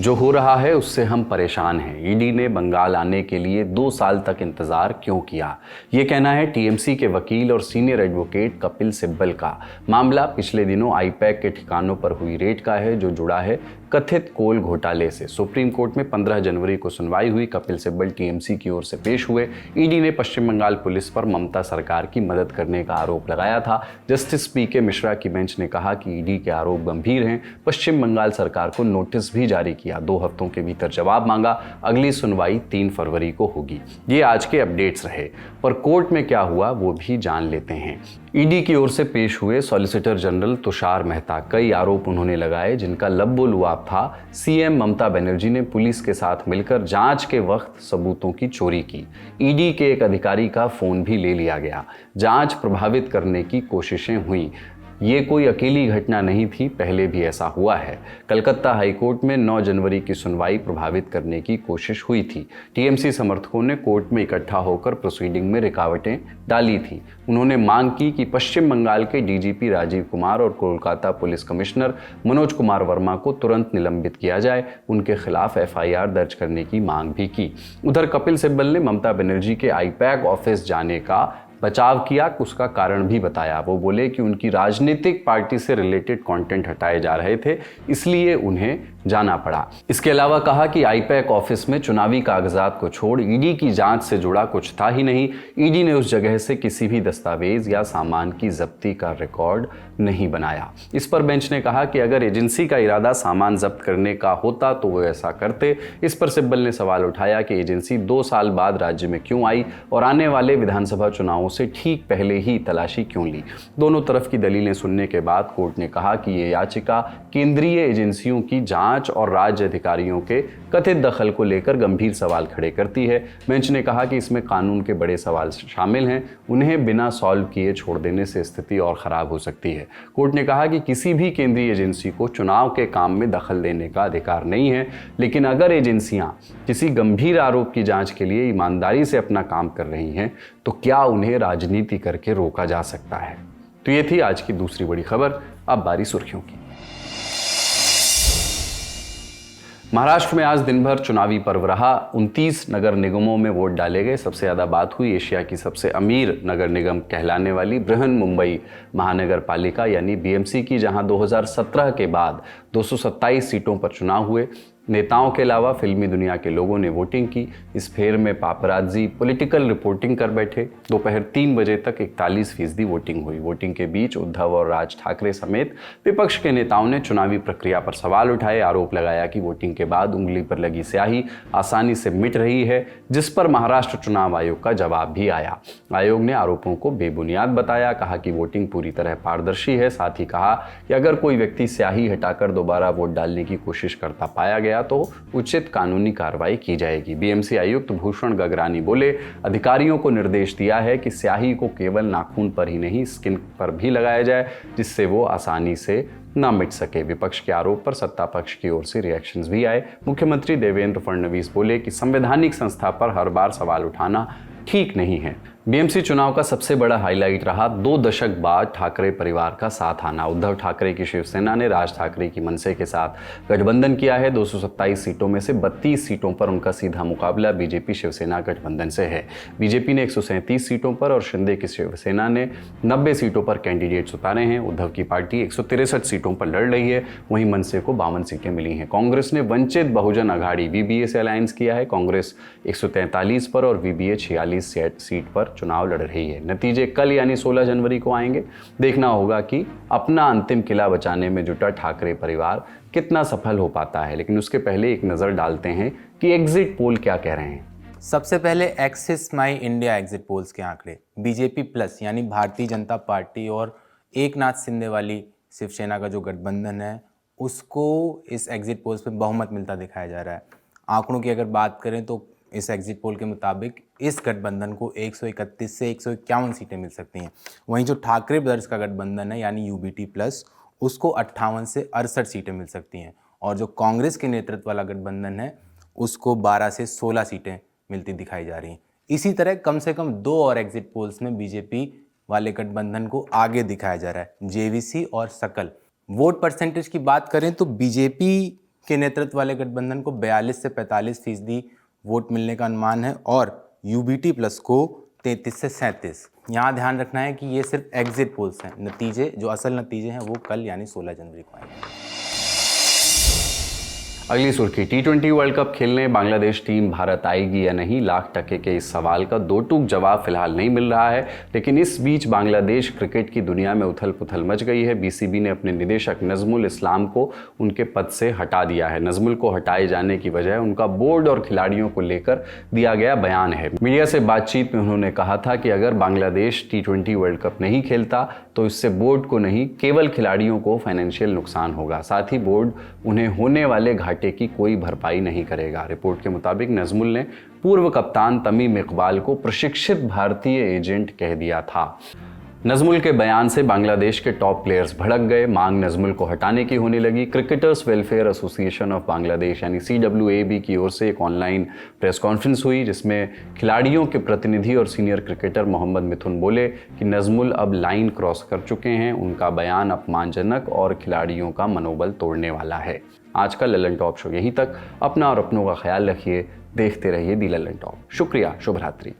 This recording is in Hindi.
जो हो रहा है उससे हम परेशान हैं। ईडी ने बंगाल आने के लिए 2 साल तक इंतजार क्यों किया? ये कहना है टीएमसी के वकील और सीनियर एडवोकेट कपिल सिब्बल का। मामला पिछले दिनों आईपैक के ठिकानों पर हुई रेड का है, जो जुड़ा है कथित कोल घोटाले से। सुप्रीम कोर्ट में 15 जनवरी को सुनवाई हुई। कपिल सिब्बल टीएमसी की ओर से पेश हुए। ईडी ने पश्चिम बंगाल पुलिस पर ममता सरकार की मदद करने का आरोप लगाया था। जस्टिस पीके मिश्रा की बेंच ने कहा कि ईडी के आरोप गंभीर हैं। पश्चिम बंगाल सरकार को नोटिस भी जारी किया। 2 हफ्तों के भीतर जवाब मांगा। अगली सुनवाई 3 फरवरी को होगी। ये आज के अपडेट्स रहे, पर कोर्ट में क्या हुआ वो भी जान लेते हैं। ईडी की ओर से पेश हुए सॉलिसिटर जनरल तुषार मेहता। कई आरोप उन्होंने लगाए जिनका लबो-लुआब था। सीएम ममता बनर्जी ने पुलिस के साथ मिलकर जांच के वक्त सबूतों की चोरी की। ईडी के एक अधिकारी का फोन भी ले लिया गया। जांच प्रभावित करने की कोशिशें हुई। ये कोई अकेली घटना नहीं थी, पहले भी ऐसा हुआ है। कलकत्ता हाईकोर्ट में 9 जनवरी की सुनवाई प्रभावित करने की कोशिश हुई थी। टीएमसी समर्थकों ने कोर्ट में इकट्ठा होकर प्रोसीडिंग में रुकावटें डाली थी। उन्होंने मांग की कि पश्चिम बंगाल के डीजीपी राजीव कुमार और कोलकाता पुलिस कमिश्नर मनोज कुमार वर्मा को तुरंत निलंबित किया जाए। उनके खिलाफ एफआईआर दर्ज करने की मांग भी की। उधर कपिल सिब्बल ने ममता बनर्जी के आईपैक ऑफिस जाने का बचाव किया। उसका कारण भी बताया। वो बोले कि उनकी राजनीतिक पार्टी से रिलेटेड कंटेंट हटाए जा रहे थे, इसलिए उन्हें जाना पड़ा। इसके अलावा कहा कि आईपैक ऑफिस में चुनावी कागजात को छोड़ ईडी की जांच से जुड़ा कुछ था ही नहीं। ईडी ने उस जगह से किसी भी दस्तावेज या सामान की जब्ती का रिकॉर्ड नहीं बनाया। इस पर बेंच ने कहा कि अगर एजेंसी का इरादा सामान जब्त करने का होता तो वो ऐसा करते। इस पर सिब्बल ने सवाल उठाया कि एजेंसी 2 साल बाद राज्य में क्यों आई और आने वाले विधानसभा चुनावों से ठीक पहले ही तलाशी क्यों ली। दोनों तरफ की दलीलें सुनने के बाद कोर्ट ने कहा कि ये याचिका केंद्रीय एजेंसियों की जांच और राज्य अधिकारियों के कथित दखल को लेकर गंभीर सवाल खड़े करती है। बेंच ने कहा कि इसमें कानून के बड़े सवाल शामिल हैं। उन्हें बिना सॉल्व किए छोड़ देने से स्थिति और खराब हो सकती है। कोर्ट ने कहा कि किसी भी केंद्रीय एजेंसी को चुनाव के काम में दखल देने का अधिकार नहीं है, लेकिन अगर एजेंसियां किसी गंभीर आरोप की जांच के लिए ईमानदारी से अपना काम कर रही हैं तो क्या उन्हें राजनीति करके रोका जा सकता है? तो ये थी आज की दूसरी बड़ी खबर। अब बारी सुर्खियों की। महाराष्ट्र में आज दिन भर चुनावी पर्व रहा। 29 नगर निगमों में वोट डाले गए। सबसे ज़्यादा बात हुई एशिया की सबसे अमीर नगर निगम कहलाने वाली बृहन मुंबई महानगर पालिका यानी बीएमसी की, जहां 2017 के बाद 227 सीटों पर चुनाव हुए। नेताओं के अलावा फिल्मी दुनिया के लोगों ने वोटिंग की। इस फेर में पापराजी पॉलिटिकल रिपोर्टिंग कर बैठे। दोपहर 3 बजे तक 41% वोटिंग हुई। वोटिंग के बीच उद्धव और राज ठाकरे समेत विपक्ष के नेताओं ने चुनावी प्रक्रिया पर सवाल उठाए। आरोप लगाया कि वोटिंग के बाद उंगली पर लगी स्याही आसानी से मिट रही है, जिस पर महाराष्ट्र चुनाव आयोग का जवाब भी आया। आयोग ने आरोपों को बेबुनियाद बताया। कहा कि वोटिंग पूरी तरह पारदर्शी है। साथ ही कहा कि अगर कोई व्यक्ति स्याही हटाकर दोबारा वोट डालने की कोशिश करता पाया गया तो उचित कानूनी कार्रवाई की जाएगी। बीएमसी आयुक्त भूषण गगरानी बोले, अधिकारियों को निर्देश दिया है कि स्याही को केवल नाखून पर ही नहीं, स्किन पर भी लगाया जाए, जिससे वो आसानी से ना मिट सके। विपक्ष के आरोप पर सत्ता पक्ष की ओर से रिएक्शंस भी आए। मुख्यमंत्री देवेंद्र फडणवीस बोले कि संवैधानिक संस्था पर हर बार सवाल उठाना ठीक नहीं है। बीएमसी चुनाव का सबसे बड़ा हाईलाइट रहा 2 दशक बाद ठाकरे परिवार का साथ आना। उद्धव ठाकरे की शिवसेना ने राज ठाकरे की मनसे के साथ गठबंधन किया है। 227 सीटों में से 32 सीटों पर उनका सीधा मुकाबला बीजेपी शिवसेना गठबंधन से है। बीजेपी ने 137 सीटों पर और शिंदे की शिवसेना ने 90 सीटों पर कैंडिडेट्स उतारे हैं। उद्धव की पार्टी 163 सीटों पर लड़ रही है, वहीं मनसे को 52 सीटें मिली हैं। कांग्रेस ने वंचित बहुजन अघाड़ी वीबीए से अलायंस किया है। कांग्रेस 143 पर और वीबीए 46 सीट पर चुनाव लड़ रही है। नतीजे कल यानी 16 जनवरी को आएंगे। देखना होगा कि अपना अंतिम किला बचाने में जुटा ठाकरे परिवार कितना सफल हो पाता है। लेकिन उसके पहले एक नजर डालते हैं कि एग्जिट पोल क्या कह रहे हैं। सबसे पहले एक्सिस माई इंडिया एग्जिट पोल्स के आंकड़े। बीजेपी प्लस यानी भारतीय जनता पार्टी और एकनाथ शिंदे वाली शिवसेना का जो गठबंधन है, उसको इस एग्जिट पोल्स पे बहुमत मिलता दिखाया जा रहा है। आंकड़ों की अगर बात करें तो इस एग्जिट पोल के मुताबिक इस गठबंधन को 131 से 151 सीटें मिल सकती हैं। वहीं जो ठाकरे ब्रदर्स का गठबंधन है यानी यूबीटी प्लस, उसको 58 से 68 सीटें मिल सकती हैं। और जो कांग्रेस के नेतृत्व वाला गठबंधन है, उसको 12 से 16 सीटें मिलती दिखाई जा रही हैं। इसी तरह कम से कम 2 और एग्जिट पोल्स में बीजेपी वाले गठबंधन को आगे दिखाया जा रहा है, जेवीसी और सकल। वोट परसेंटेज की बात करें तो बीजेपी के नेतृत्व वाले गठबंधन को 42 से 45% वोट मिलने का अनुमान है और यूबीटी प्लस को 33 से 37। यहाँ ध्यान रखना है कि ये सिर्फ एग्जिट पोल्स हैं, नतीजे जो असल नतीजे हैं वो कल यानी 16 जनवरी को आएंगे। अगली सुर्खी, T20 वर्ल्ड कप खेलने बांग्लादेश टीम भारत आएगी या नहीं, लाख टके के इस सवाल का दो टूक जवाब फिलहाल नहीं मिल रहा है। लेकिन इस बीच बांग्लादेश क्रिकेट की दुनिया में उथल पुथल मच गई है। बीसीबी ने अपने निदेशक नजमुल इस्लाम को उनके पद से हटा दिया है। नजमुल को हटाए जाने की वजह उनका बोर्ड और खिलाड़ियों को लेकर दिया गया बयान है। मीडिया से बातचीत में उन्होंने कहा था कि अगर बांग्लादेश T20 वर्ल्ड कप नहीं खेलता तो इससे बोर्ड को नहीं, केवल खिलाड़ियों को फाइनेंशियल नुकसान होगा। साथ ही बोर्ड उन्हें होने वाले घाटे की कोई भरपाई नहीं करेगा। रिपोर्ट के मुताबिक नजमुल ने पूर्व कप्तान तमीम इकबाल को प्रशिक्षित भारतीय एजेंट कह दिया था। नजमुल के बयान से बांग्लादेश के टॉप प्लेयर्स भड़क गए। मांग नजमुल को हटाने की होने लगी। Cricketers welfare association of Bangladesh यानी CWAB की ओर से एक ऑनलाइन प्रेस कॉन्फ्रेंस हुई, जिसमें खिलाड़ियों के प्रतिनिधि और सीनियर क्रिकेटर मोहम्मद मिथुन बोले कि नजमुल अब लाइन क्रॉस कर चुके हैं। उनका बयान अपमानजनक और खिलाड़ियों का मनोबल तोड़ने वाला है। आज का ललन टॉप शो यहीं तक। अपना और अपनों का ख्याल रखिए, देखते रहिए दी ललन टॉप। शुक्रिया, शुभ रात्रि।